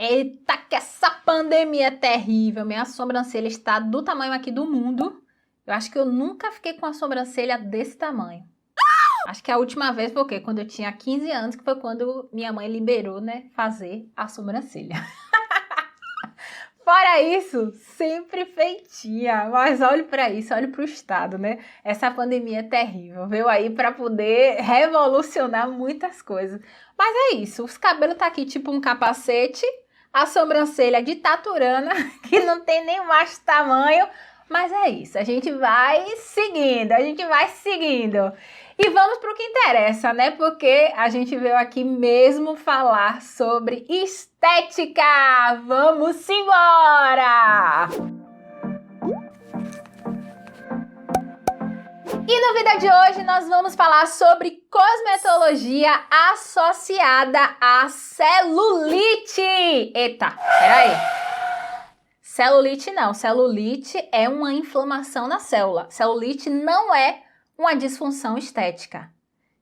Eita, que essa pandemia é terrível. Minha sobrancelha está do tamanho aqui do mundo. Eu acho que eu nunca fiquei com a sobrancelha desse tamanho. Acho que a última vez foi o quê? Quando eu tinha 15 anos, que foi quando minha mãe liberou, né, fazer a sobrancelha. Fora isso, sempre feitinha. Mas olhe para isso, olhe para o estado, né? Essa pandemia é terrível. Veio aí para poder revolucionar muitas coisas. Mas é isso, os cabelos tá aqui tipo um capacete, a sobrancelha de taturana, que não tem nem mais tamanho. Mas é isso, a gente vai seguindo, E vamos para o que interessa, né? Porque a gente veio aqui mesmo falar sobre estética. Vamos embora! E no vídeo de hoje nós vamos falar sobre cosmetologia associada à celulite. Eita, peraí. Celulite não, celulite é uma inflamação na célula. Celulite não é uma disfunção estética.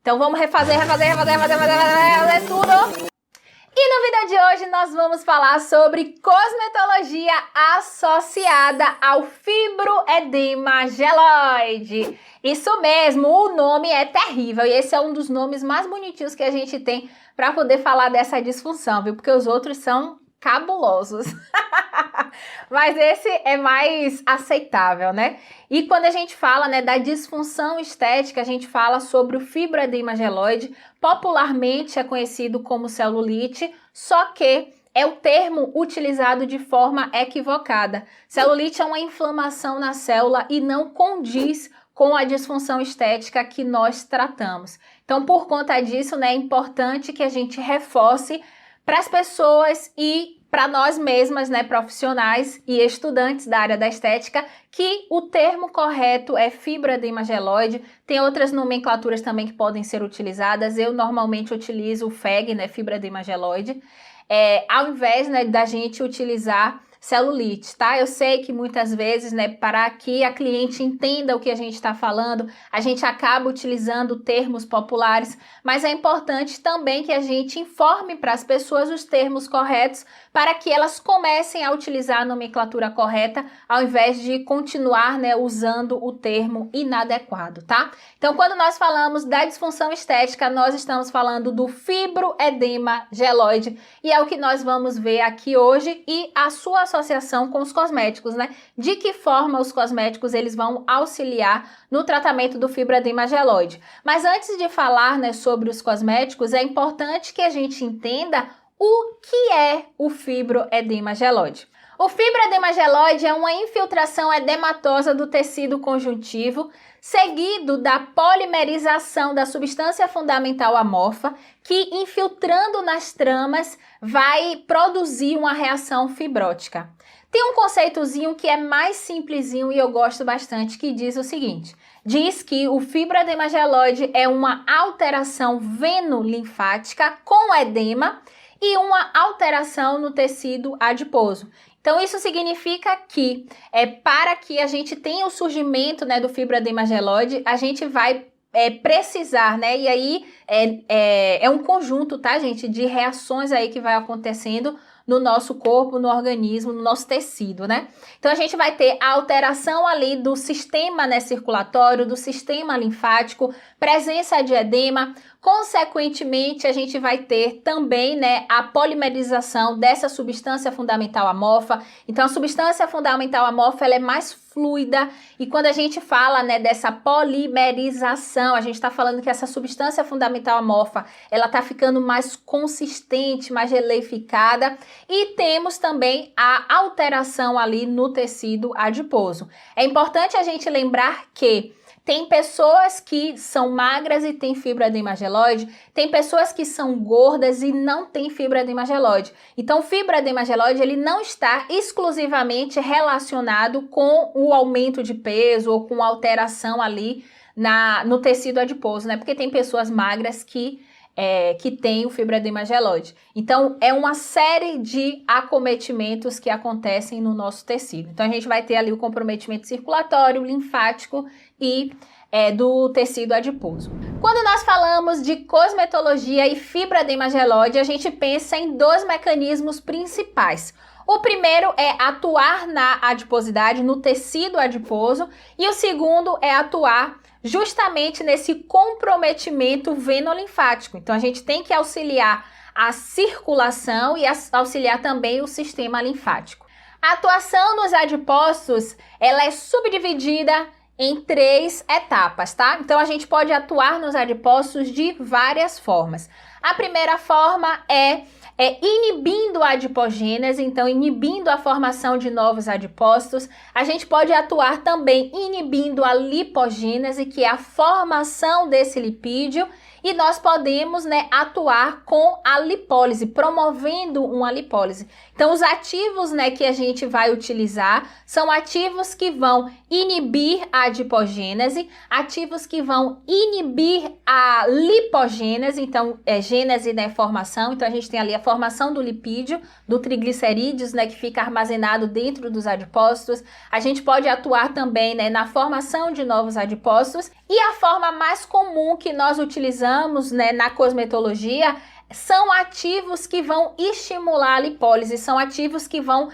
Então vamos refazer tudo. E no vídeo de hoje nós vamos falar sobre cosmetologia associada ao fibroedema geloide. Isso mesmo, o nome é terrível e esse é um dos nomes mais bonitinhos que a gente tem para poder falar dessa disfunção, viu? Porque os outros são cabulosos. Mas esse é mais aceitável, né? E quando a gente fala, né, da disfunção estética, a gente fala sobre o fibroedema geloide, popularmente é conhecido como celulite, só que é o termo utilizado de forma equivocada. Celulite é uma inflamação na célula e não condiz com a disfunção estética que nós tratamos. Então, por conta disso, né, é importante que a gente reforce para as pessoas e para nós mesmas, né, profissionais e estudantes da área da estética, que o termo correto é fibroedema geloide. Tem outras nomenclaturas também que podem ser utilizadas. Eu normalmente utilizo o FEG, né, fibroedema geloide, ao invés, né, da gente utilizar celulite, tá? Eu sei que muitas vezes, né, para que a cliente entenda o que a gente está falando, a gente acaba utilizando termos populares, mas é importante também que a gente informe para as pessoas os termos corretos para que elas comecem a utilizar a nomenclatura correta, ao invés de continuar, né, usando o termo inadequado, tá? Então, quando nós falamos da disfunção estética, nós estamos falando do fibroedema geloide e é o que nós vamos ver aqui hoje e a sua associação com os cosméticos, né? De que forma os cosméticos eles vão auxiliar no tratamento do fibroedema geloide. Mas antes de falar, né, sobre os cosméticos, é importante que a gente entenda o que é o fibroedema geloide. O fibroedema geloide é uma infiltração edematosa do tecido conjuntivo, seguido da polimerização da substância fundamental amorfa, que infiltrando nas tramas vai produzir uma reação fibrótica. Tem um conceitozinho que é mais simplesinho e eu gosto bastante, que diz o seguinte: diz que o fibroedema geloide é uma alteração venolinfática com edema e uma alteração no tecido adiposo. Então, isso significa que para que a gente tenha o surgimento, né, do fibroedema geloide, a gente vai precisar, né? E aí é um conjunto, tá, gente, de reações aí que vai acontecendo no nosso corpo, no organismo, no nosso tecido, né? Então, a gente vai ter a alteração ali do sistema, né, circulatório, do sistema linfático, presença de edema. Consequentemente, a gente vai ter também, né, a polimerização dessa substância fundamental amorfa. Então, a substância fundamental amorfa, ela é mais fluida e quando a gente fala, né, dessa polimerização, a gente está falando que essa substância fundamental amorfa, ela está ficando mais consistente, mais geleificada e temos também a alteração ali no tecido adiposo. É importante a gente lembrar que tem pessoas que são magras e têm fibroedema geloide, tem pessoas que são gordas e não têm fibroedema geloide. Então, o fibroedema geloide, ele não está exclusivamente relacionado com o aumento de peso ou com alteração ali no tecido adiposo, né? Porque tem pessoas magras que tem o fibroedema geloide. Então, é uma série de acometimentos que acontecem no nosso tecido. Então, a gente vai ter ali o comprometimento circulatório, linfático e do tecido adiposo. Quando nós falamos de cosmetologia e fibroedema gelóide, a gente pensa em dois mecanismos principais. O primeiro é atuar na adiposidade, no tecido adiposo, e o segundo é atuar justamente nesse comprometimento venolinfático. Então, a gente tem que auxiliar a circulação e auxiliar também o sistema linfático. A atuação nos adipócitos, ela é subdividida em 3 etapas, tá? Então, a gente pode atuar nos adipócitos de várias formas. A primeira forma é inibindo a adipogênese, então inibindo a formação de novos adipócitos. A gente pode atuar também inibindo a lipogênese, que é a formação desse lipídio, e nós podemos, atuar com a lipólise, promovendo uma lipólise. Então, os ativos, que a gente vai utilizar são ativos que vão inibir a adipogênese, ativos que vão inibir a lipogênese, então, gênese, formação. Então, a gente tem ali a formação do lipídio, do triglicerídeos, que fica armazenado dentro dos adipócitos. A gente pode atuar também, na formação de novos adipócitos. E a forma mais comum que nós utilizamos, na cosmetologia são ativos que vão estimular a lipólise, são ativos que vão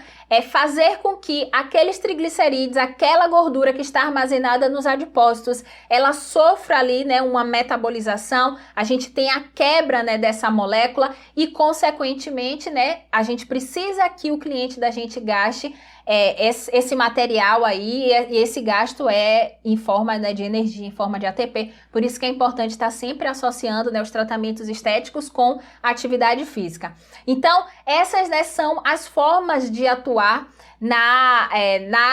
fazer com que aqueles triglicerídeos, aquela gordura que está armazenada nos adipócitos, ela sofra ali, uma metabolização, a gente tem a quebra, dessa molécula e, consequentemente, a gente precisa que o cliente da gente gaste esse material aí, e esse gasto é em forma de energia, em forma de ATP. Por isso que é importante estar sempre associando os tratamentos estéticos com atividade física. Então, essas são as formas de atuar na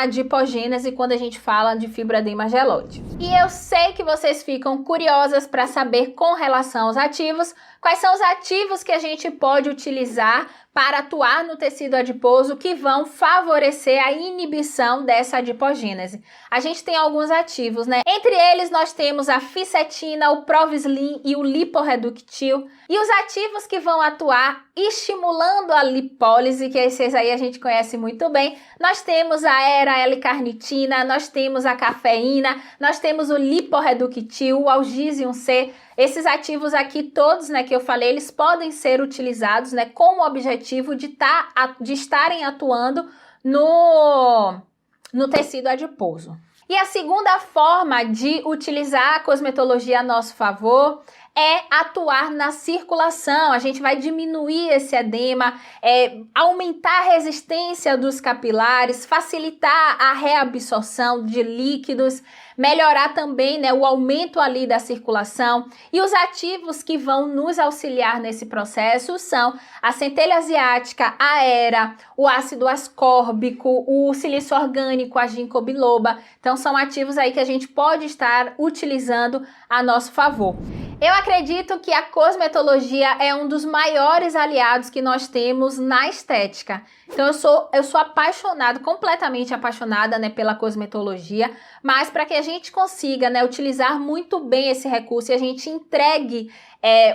adipogênese quando a gente fala de fibroedema gelóide. E eu sei que vocês ficam curiosas para saber com relação aos ativos, quais são os ativos que a gente pode utilizar para atuar no tecido adiposo que vão favorecer a inibição dessa adipogênese. A gente tem alguns ativos, Entre eles nós temos a fisetina, o Provislin e o liporeductil. E os ativos que vão atuar estimulando a lipólise, que esses aí a gente conhece muito bem, nós temos a L-carnitina, nós temos a cafeína, nós temos o liporeductil, o algísio C. Esses ativos aqui todos, que eu falei, eles podem ser utilizados, com o objetivo de estarem atuando no tecido adiposo. E a segunda forma de utilizar a cosmetologia a nosso favor é atuar na circulação. A gente vai diminuir esse edema, aumentar a resistência dos capilares, facilitar a reabsorção de líquidos, melhorar também, o aumento ali da circulação. E os ativos que vão nos auxiliar nesse processo são a centelha asiática, a hera, o ácido ascórbico, o silício orgânico, a ginkgo biloba. Então, são ativos aí que a gente pode estar utilizando a nosso favor. Eu acredito que a cosmetologia é um dos maiores aliados que nós temos na estética. Então, eu sou apaixonada, completamente apaixonada, pela cosmetologia, mas para que a gente consiga, utilizar muito bem esse recurso e a gente entregue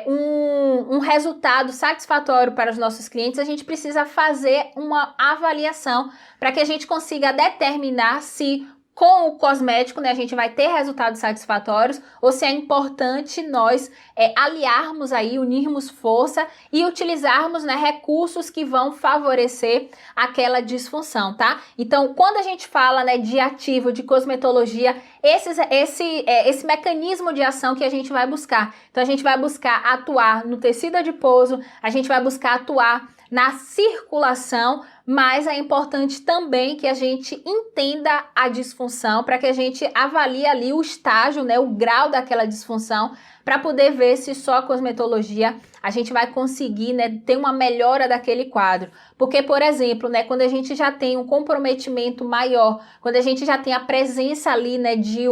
um resultado satisfatório para os nossos clientes, a gente precisa fazer uma avaliação para que a gente consiga determinar se com o cosmético, a gente vai ter resultados satisfatórios, ou se é importante nós aliarmos aí, unirmos força e utilizarmos, recursos que vão favorecer aquela disfunção, tá? Então, quando a gente fala, de ativo, de cosmetologia, esse mecanismo de ação que a gente vai buscar. Então, a gente vai buscar atuar no tecido adiposo, a gente vai buscar atuar na circulação, mas é importante também que a gente entenda a disfunção para que a gente avalie ali o estágio, o grau daquela disfunção, para poder ver se só a cosmetologia a gente vai conseguir, ter uma melhora daquele quadro. Porque, por exemplo, quando a gente já tem um comprometimento maior, quando a gente já tem a presença ali, de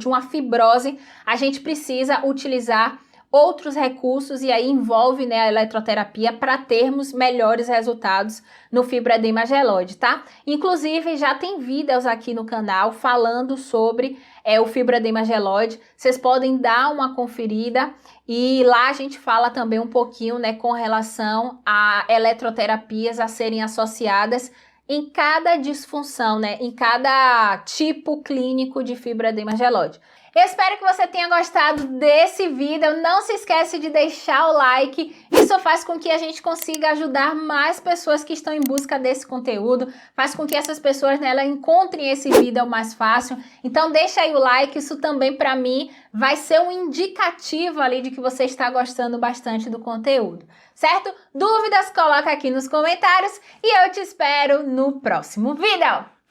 uma fibrose, a gente precisa utilizar outros recursos e aí envolve, a eletroterapia para termos melhores resultados no fibroedema gelóide, tá? Inclusive, já tem vídeos aqui no canal falando sobre o fibroedema gelóide. Vocês podem dar uma conferida e lá a gente fala também um pouquinho, com relação a eletroterapias a serem associadas em cada disfunção, em cada tipo clínico de fibroedema gelóide. Eu espero que você tenha gostado desse vídeo. Não se esquece de deixar o like. Isso faz com que a gente consiga ajudar mais pessoas que estão em busca desse conteúdo. Faz com que essas pessoas, né, elas encontrem esse vídeo mais fácil. Então deixa aí o like. Isso também para mim vai ser um indicativo ali de que você está gostando bastante do conteúdo. Certo? Dúvidas? Coloca aqui nos comentários e eu te espero no próximo vídeo.